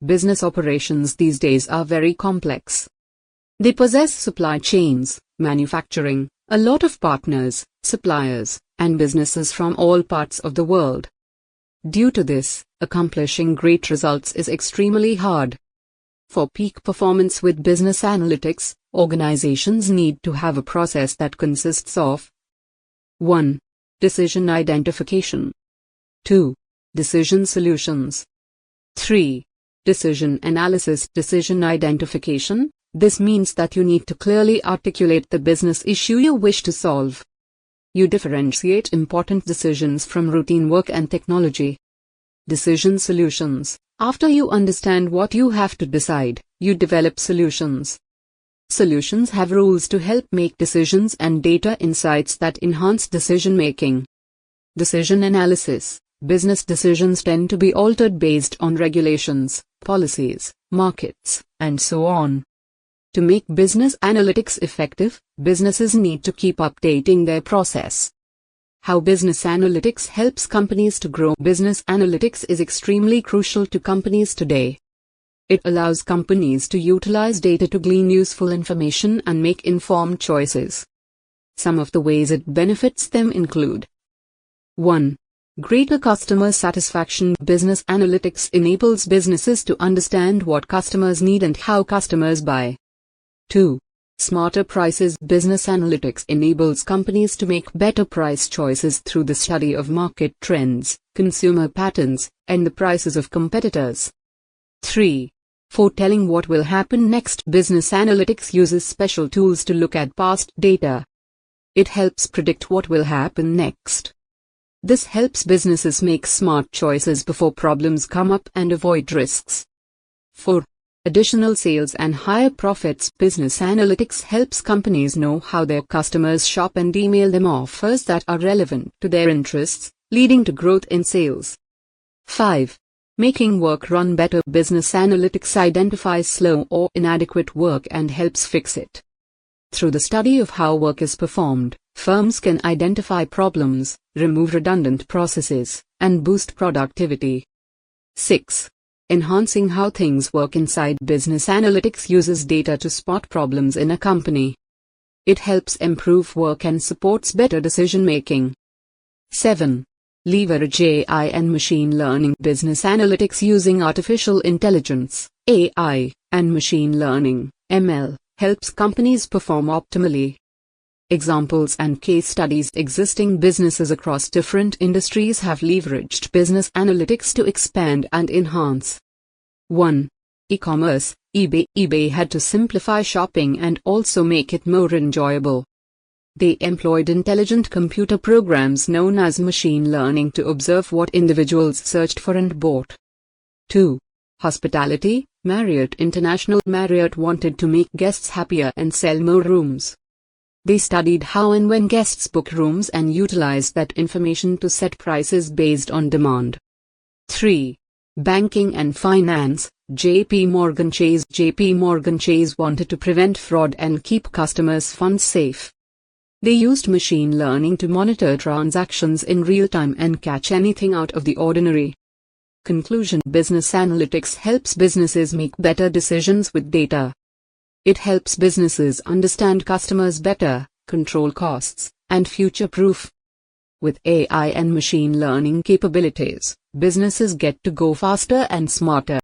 Business operations these days are very complex. They possess supply chains, manufacturing, a lot of partners, suppliers, and businesses from all parts of the world. Due to this, accomplishing great results is extremely hard. For peak performance with business analytics, organizations need to have a process that consists of 1. Decision identification. 2. Decision solutions. 3. Decision analysis. Decision identification. This means that you need to clearly articulate the business issue you wish to solve. You differentiate important decisions from routine work and technology. Decision solutions. After you understand what you have to decide, you develop solutions. Solutions have rules to help make decisions and data insights that enhance decision making. Decision analysis. Business decisions tend to be altered based on regulations, policies, markets, and so on. To make business analytics effective, businesses need to keep updating their process. How business analytics helps companies to grow. Business analytics is extremely crucial to companies today. It allows companies to utilize data to glean useful information and make informed choices. Some of the ways it benefits them include 1. Greater customer satisfaction. Business analytics enables businesses to understand what customers need and how customers buy. 2. Smarter prices. Business analytics enables companies to make better price choices through the study of market trends, consumer patterns, and the prices of competitors. 3. Foretelling what will happen next. Business analytics uses special tools to look at past data. It helps predict what will happen next. This helps businesses make smart choices before problems come up and avoid risks. 4. Additional sales and higher profits. Business analytics helps companies know how their customers shop and email them offers that are relevant to their interests, leading to growth in sales. 5. Making work run better. Business analytics identifies slow or inadequate work and helps fix it. Through the study of how work is performed, firms can identify problems, remove redundant processes, and boost productivity. 6. Enhancing how things work inside. Business analytics uses data to spot problems in a company. It helps improve work and supports better decision making. 7. Leverage AI and machine learning. Business analytics using artificial intelligence, AI, and machine learning, ML, helps companies perform optimally. Examples and case studies. Existing businesses across different industries have leveraged business analytics to expand and enhance. 1. E-commerce. eBay had to simplify shopping and also make it more enjoyable. They employed intelligent computer programs known as machine learning to observe what individuals searched for and bought. 2. Hospitality. Marriott International. Marriott wanted to make guests happier and sell more rooms. They studied how and when guests book rooms and utilized that information to set prices based on demand. 3. Banking and finance. JPMorgan Chase wanted to prevent fraud and keep customers' funds safe. They used machine learning to monitor transactions in real time and catch anything out of the ordinary. Conclusion. Business analytics helps businesses make better decisions with data. It helps businesses understand customers better, control costs, and future-proof. With AI and machine learning capabilities, businesses get to go faster and smarter.